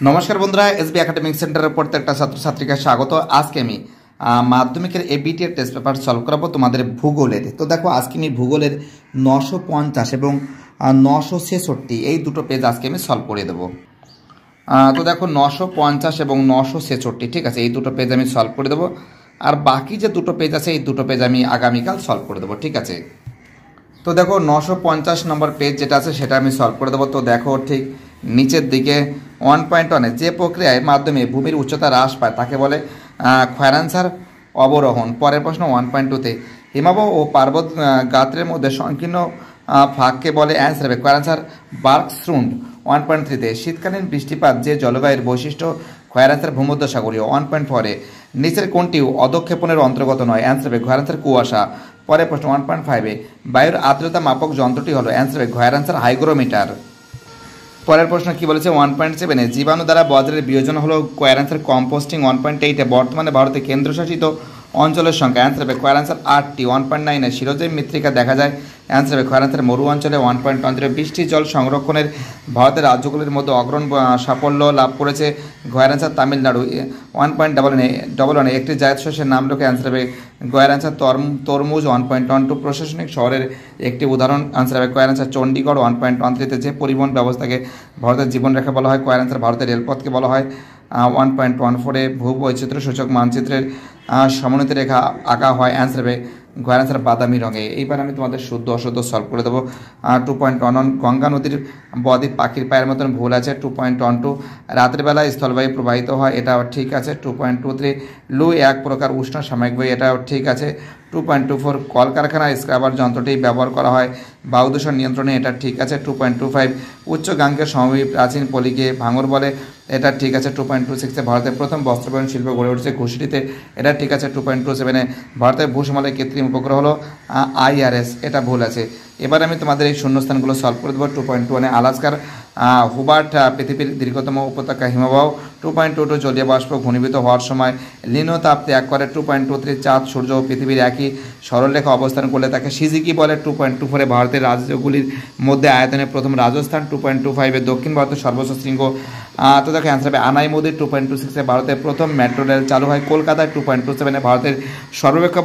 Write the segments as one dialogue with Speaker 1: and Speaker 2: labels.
Speaker 1: নমস্কার বন্ধুরা, SB academic সেন্টারের প্রত্যেকটা ছাত্রছাত্রীকে স্বাগত। আজকে আমি মাধ্যমিকের এবিটি এর টেস্ট পেপার সলভ করাবো তোমাদের ভূগোলের। তো দেখো, আজকে আমি ভূগোলের 950 এবং 966 এই দুটো পেজ আজকে আমি সলভ করে দেবো। তো দেখো 950 এবং 966, ঠিক আছে, এই দুটো পেজ আমি সলভ করে দেবো। আর বাকি যে দুটো পেজ আছে এই দুটো পেজ আমি আগামীকাল সলভ করে দেবো, ঠিক আছে। তো দেখো 950 নম্বর পেজ যেটা আছে সেটা আমি সলভ করে দেবো। তো দেখো ঠিক নিচের দিকে 1.1 যে প্রক্রিয়ার মাধ্যমে ভূমির উচ্চতা হ্রাস পায় তাকে বলে ক্ষয়রানসার অবরোহণ। পরের প্রশ্ন 1.2তে হিমাবহ ও পার্বত গাত্রের মধ্যে সংকীর্ণ ফাঁককে বলে অ্যান্সার হবে ক্ষয়রানসার বার্কশ্রুন্ড। 1.3তে শীতকালীন বৃষ্টিপাত যে জলবায়ুর বৈশিষ্ট্য ক্ষয়রানসার ভূমধ্যসাগরীয়। 1.4-এ নিচের কোনটি অধক্ষেপণের অন্তর্গত নয়, অ্যান্সার হবে ক্ষয়রানসার কুয়াশা। পরের প্রশ্ন 1.5-এ বায়ুর আর্দ্রতা মাপক যন্ত্রটি হলো, অ্যান্সার হবে ক্ষয়রানসার হাইগ্রোমিটার। পরের প্রশ্ন কি বলেছে 1.7-এ জীবাণু দ্বারা বজ্রের বিয়োজন হলো ক্ষয়রানসার কম্পোস্টিং। 1.8-এ বর্তমানে ভারতে কেন্দ্রশাসিত অঞ্চলের সংখ্যা, অ্যান্সার হবে ক্ষয়রানসার 8টি। 1.9-এ শিরোজেব মৃত্তিকা দেখা যায়, অ্যান্সার হবে ক্ষয়রানসার মরু অঞ্চলে। 1.10-এ বৃষ্টির জল সংরক্ষণের ভারতের রাজ্যগুলির মধ্যে অগ্রণ সাফল্য লাভ করেছে ক্ষয়রানসার তামিলনাড়ু। 1.11-এ একটি জায়দ শস্যের নাম লেখে, অ্যান্সার হবে ক্ষয়রানসার তরমুজ। 1.12 প্রশাসনিক শহরের একটি উদাহরণ, অ্যান্সার হবে ক্ষয়রানসার চণ্ডীগড়। 1.13-তে যে পরিবহন ব্যবস্থাকে ভারতের জীবনরেখা বলা হয়, ক্ষয়রানসার ভারতের রেলপথকে বলা হয়। 1.14-এ ভূবৈচিত্র্য সূচক মানচিত্রের সমন্বিত রেখা আঁকা হয়, অ্যান্সার হবে ক্ষয়রানসার বাদামি রঙে। এইবার আমি তোমাদের শুদ্ধ অশুদ্ধ সলভ করে দেবো। 2.11 গঙ্গা নদীর বদ্বীপ পাখির পায়ের মতন ভুল আছে। 2.12 রাতের বেলা স্থলবায়ু প্রবাহিত হয়, এটাও ঠিক আছে। 2.23 লু এক প্রকার উষ্ণ সাময়িক বায়ু, এটাও ঠিক আছে। 2.24 কলকারখানায় স্ক্রাবার যন্ত্রটি ব্যবহার করা হয় বায়ু দূষণ নিয়ন্ত্রণে, এটা ঠিক আছে। 2.25 উচ্চ গাঙ্গের সমভূমি প্রাচীন পলিকে ভাঙর বলে, এটা ঠিক আছে। 2.26-এ ভারতের প্রথম বস্ত্রবয়ন শিল্প গড়ে উঠেছে ঘুষড়িতে, এটা ঠিক আছে। 2.27-এ ভারতের ভূসমলে কৃত্রিম উপগ্রহ হলো IRS, এটা ভুল আছে। এবার আমি তোমাদের এই শূন্যস্থানগুলো সলভ করে দেবো। 2.21-এ আলাস্কার হুবার্ট পৃথিবীর দীর্ঘতম উপত্যকা হিমবাহ। 2.22 জলীয় বাষ্প ঘনীভূত হওয়ার সময় লিনো তাপ ত্যাগ করে। 2.23 চাঁদ সূর্য ও পৃথিবীর একই সরলরেখা অবস্থান করলে তাকে সিজিকি বলে। 2.24-এ ভারতের রাজ্যগুলির মধ্যে আয়তনে প্রথম রাজস্থান। 2.25-এ দক্ষিণ ভারতের সর্বোচ্চ শৃঙ্গ, তো দেখো অ্যান্সার হবে আনাই মোদি। 2.26-এ ভারতের প্রথম মেট্রো রেল চালু হয় কলকাতায়। 2.27-এ ভারতের সর্বাপেক্ষা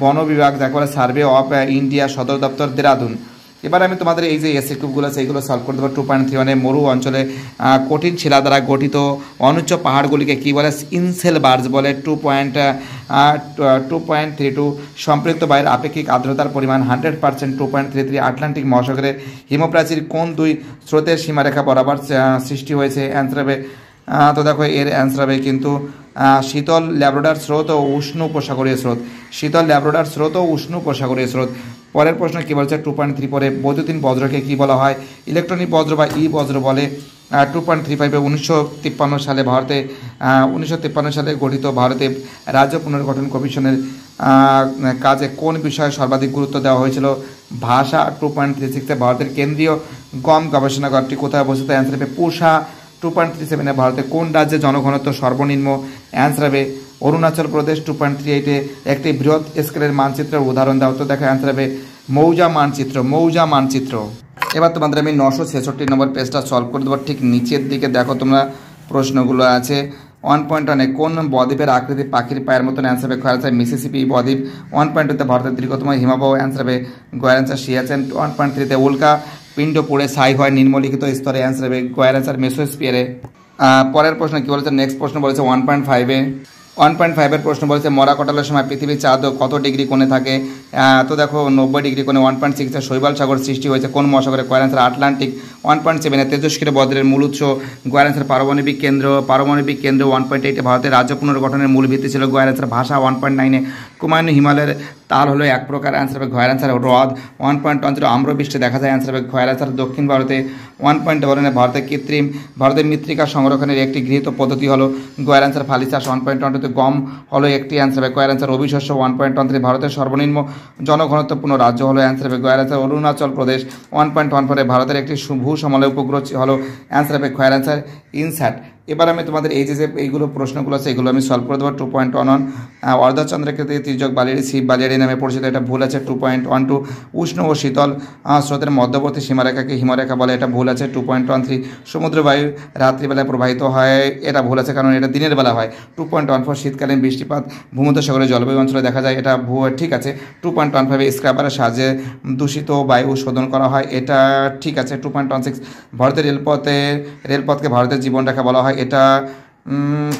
Speaker 1: বন বিভাগ যাকে বলে সার্ভে অফ ইন্ডিয়া সদর দপ্তর দেরাদুন। এবার আমি তোমাদের এই যে এসএ কিউবগুলো আছে এইগুলো সলভ করে দেবো। 2.31-এ মরু অঞ্চলে কঠিন শিলা দ্বারা গঠিত অনুচ্চ পাহাড়গুলিকে কী বলে, ইনসেল বার্জ বলে। 2.32 সম্পৃক্ত বায়ুর আপেক্ষিক আর্দ্রতার পরিমাণ 100%। 2.33 আটলান্টিক মহাসাগরের হিমপ্রাচীর কোন দুই স্রোতের সীমারেখা বরাবর সৃষ্টি হয়েছে, অ্যান্সার হবে তো দেখো এর অ্যান্সার হবে কিন্তু শীতল ল্যাব্রাডর স্রোত ও উষ্ণ উপসাগরীয় স্রোত। শীতল ল্যাব্রাডর স্রোত ও উষ্ণ উপসাগরীয় স্রোত। পরের প্রশ্ন কী বলছে 2.34 বৈদ্যুতিন বজ্রকে কী বলা হয়, ইলেকট্রনিক বজ্র বা ই বজ্র বলে। 2.35 1953 সালে ভারতে 1953 সালে গঠিত ভারতে রাজ্য পুনর্গঠন কমিশনের কাজে কোন বিষয়ে সর্বাধিক গুরুত্ব দেওয়া হয়েছিল, ভাষা। 2.36 ভারতের কেন্দ্রীয় গম গবেষণাগারটি কোথায় অবস্থিত, অ্যান্সার হবে পুসা। 2.37 ভারতে কোন রাজ্যে জনঘনত্ব সর্বনিম্ন, অ্যান্সার হবে অরুণাচল প্রদেশ। 2.38 একটি বৃহৎ স্কেলের মানচিত্রের উদাহরণ দাও, তো দেখো অ্যান্সার হবে মৌজা মানচিত্র। এবার তোমাদের আমি 966 নম্বর পেজটা সলভ করে দেবো। ঠিক নিচের দিকে দেখো তোমরা প্রশ্নগুলো আছে। 1.1-এ কোন বদ্বীপের আকৃতি পাখির পায়ের মতন, অ্যান্সার হবে ক্ষয়রানসার মিসিসিপি বদ্বীপ। 1.2-তে ভারতের দীর্ঘতম হিমবাহ, অ্যান্সার হবে ক্ষয়রানসার সিয়াচেন। 1.3-তে উল্কা পিণ্ড পড়ে ছাই হয় নিম্নলিখিত স্তরে, অ্যান্সার হবে ক্ষয়রানসার মেসোস্ফিয়ারে। পরের প্রশ্ন কী বলেছে, নেক্সট প্রশ্ন বলেছে 1.5-এ 1.5-এর প্রশ্ন বলেছে মরা কটালের সময় পৃথিবীর চাঁদ কত ডিগ্রি কোণে থাকে, তো দেখো 90 ডিগ্রি কোণে। 1.6-এ শৈবাল সাগর সৃষ্টি হয়েছে কোন মহাসাগরে, ক্ষয়রানসার আটলান্টিক। 1.7-এ তেজস্ক্রিয় বজ্রের মূল উৎস, ক্ষয়রানসার পারমাণবিক কেন্দ্র। 1.8-এ ভারতের রাজ্য পুনর্গঠনের মূল ভিত্তি ছিল ক্ষয়রানসার ভাষা। 1.9-এ কুমায়ুন হিমালয়ের তাল হলো এক প্রকার, অ্যান্সার হবে ক্ষয়রানসার হ্রদ। 1.10 আম্রবৃষ্টি দেখা যায়, অ্যান্সার হবে ক্ষয়রানসার দক্ষিণ ভারতে। 1.11-এ ভারতের মৃত্তিকা সংরক্ষণের একটি গৃহীত পদ্ধতি হলো ক্ষয়রানসার ফালি চাষ। 1.12-তে গম হলো একটি, অ্যান্সার হবে ক্ষয়রানসার অভিশস্য। 1.13 ভারতের সর্বনিম্ন জনঘনত্বপূর্ণ রাজ্য হলো, অ্যান্সার হবে ক্ষয়রানসার অরুণাচল প্রদেশ। 1.14-এ ভারতের একটি ভূসমলয় উপগ্রহ হলো, অ্যান্সার হবে ক্ষয়রানসার ইনসার্ট। এবার আমি তোমাদের এই যে এইগুলো প্রশ্নগুলো আছে এগুলো আমি সলভ করে দেবো। 2.11 অর্ধচন্দ্রাকৃতি তির্যক বালিয়াড়ি শিব বালিয়াড়ি নামে পরিচিত, এটা ভুল আছে। 2.12 উষ্ণ ও শীতল স্রোতের মধ্যবর্তী সীমারেখাকে হিমরেখা বলে, এটা ভুল আছে। 2.13 সমুদ্র বায়ু রাত্রিবেলায় প্রবাহিত হয়, এটা ভুল আছে কারণ এটা দিনের বেলা হয়। 2.14 শীতকালীন বৃষ্টিপাত ভূমধ্যসাগরের জলবায়ু অঞ্চলে দেখা যায়, এটা ঠিক আছে। 2.15 স্ক্রাবারের সাহায্যে দূষিত বায়ু শোধন করা হয়, এটা ঠিক আছে। 2.16 ভারতের রেলপথকে ভারতের জীবনরেখা বলা হয়, এটা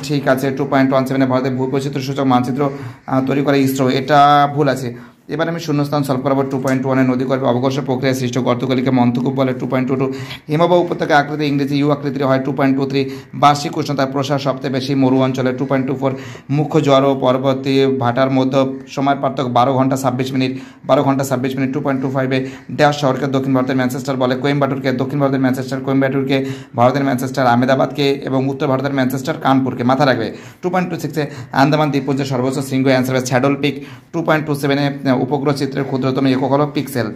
Speaker 1: ঠিক আছে। 2.17 ভারতের ভূবৈচিত্র্য সূচক মানচিত্র তৈরি করে ইসরো, এটা ভুল আছে। এবার আমি শূন্যস্থান সলভ করাবো। 2.1 নদী গর্ভে অবকর্ষ প্রক্রিয়ায় সৃষ্ট গর্তগুলিকে মন্থকূপ বলে। 2.22 হিমবাহ উপত্যকা আকৃতি ইংরেজি ইউ আকৃতির হয়। 2.23 বার্ষিক উষ্ণতার প্রসার সবচেয়ে বেশি মরু অঞ্চলে। 2.24 মুখ্য জোয়ার ও পরবর্তী ভাটার মধ্যে সময় পার্থক্য 12 ঘন্টা 26 মিনিট। 2.25 ড্যাশ শহরকে দক্ষিণ ভারতের ম্যানচেস্টার বলে। কোয়েম্বাটুরকে দক্ষিণ ভারতের ম্যানচেস্টার, কোয়েম্বাটুরকে ভারতের ম্যানচেস্টার, আহমেদাবাদকে এবং উত্তর ভারতের ম্যানচেস্টার কানপুরকে মাথা রাখবে। 2.26 আন্দামান দ্বীপপুঞ্জের সর্বোচ্চ শৃঙ্গ অ্যান্সার হবে স্যাডল পিক। 2.27 উপগ্রহ চিত্রের ক্ষুদ্রতম একক হলো পিক্সেল।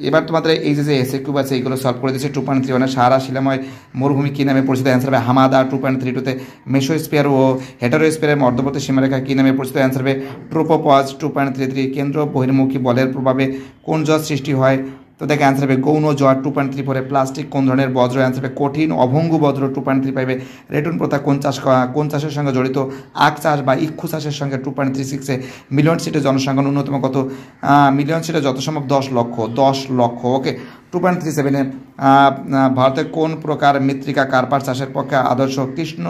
Speaker 1: এবার তোমাদের এই যে এসে কিউব আছে এইগুলো সলভ করে দিচ্ছে। 2.31 সাহারা শিলাময় মরুভূমি কী নামে পরিচিত, অ্যান্সার হবে হামাদা। 2.32 মেসোস্পিয়ার ও হেটারোস্পিয়ারের মধ্যবর্তী সীমারেখা কী নামে পরিচিত, অ্যান্সার হবে ট্রোপোপজ। 2.33 কেন্দ্র বহির্মুখী বলের প্রভাবে কোন জল সৃষ্টি হয়, তো দেখে অ্যান্সার হবে গৌণ জ্বর। 2.34 প্লাস্টিক কোন ধরনের বজ্র, অ্যান্সার হবে কঠিন অভঙ্গু বজ্র। 2.35 রেটুন প্রথা কোন চাষের সঙ্গে জড়িত, আখ চাষ বা ইক্ষু চাষের সঙ্গে। 2.36 মিলিয়ন সিটের জনসংখ্যা ন্যূনতম কত, মিলিয়ন সিটে যত সম্ভব 10 লক্ষ। ওকে। 2.37 ভারতের কোন প্রকার মৃত্তিকা কার্পাস চাষের পক্ষে আদর্শ, কৃষ্ণ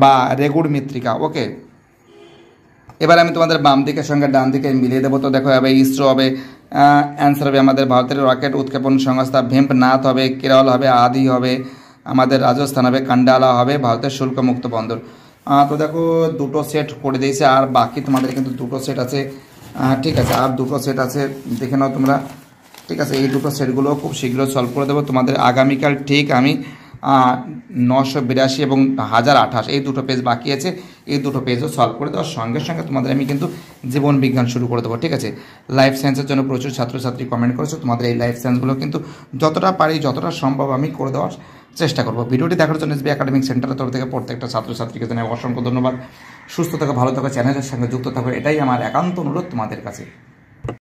Speaker 1: বা রেগুড় মৃত্তিকা। ওকে। এবার আমি তোমাদের বাম দিকের সঙ্গে ডান দিকে মিলিয়ে দেবো। তো দেখো হবে ইসরো হবে, অ্যান্সার হবে আমাদের ভারতের রকেট উৎক্ষেপণ সংস্থা। ভেম্পনাথ হবে, কেরল হবে, আদি হবে আমাদের রাজস্থান হবে, কান্ডালা হবে ভারতের শুল্কমুক্ত বন্দর। তো দেখো দুটো সেট করে দিয়েছে, আর বাকি তোমাদের কিন্তু দুটো সেট আছে। ঠিক আছে, আর দুটো সেট আছে, দেখে নাও তোমরা। ঠিক আছে, এই দুটো সেটগুলো খুব শীঘ্র সলভ করে দেবো তোমাদের আগামীকাল। ঠিক আমি 982 এবং 1028 এই দুটো পেজ বাকি আছে, এই দুটো পেজও সলভ করে দেওয়ার সঙ্গে সঙ্গে তোমাদের আমি কিন্তু জীবন বিজ্ঞান শুরু করে দেবো। ঠিক আছে, লাইফ সায়েন্সের জন্য প্রচুর ছাত্রছাত্রী কমেন্ট করেছো, তোমাদের এই লাইফ সায়েন্সগুলো কিন্তু যতটা পারি যতটা সম্ভব আমি করে দেওয়ার চেষ্টা করবো। ভিডিওটি দেখার জন্য এসবি একাডেমিক সেন্টারের তরফ থেকে প্রত্যেকটা ছাত্রছাত্রীকে জানাই অসংখ্য ধন্যবাদ। সুস্থ থাকো, ভালো থাকো, চ্যানেলের সঙ্গে যুক্ত থাকো, এটাই আমার একান্ত অনুরোধ তোমাদের কাছে।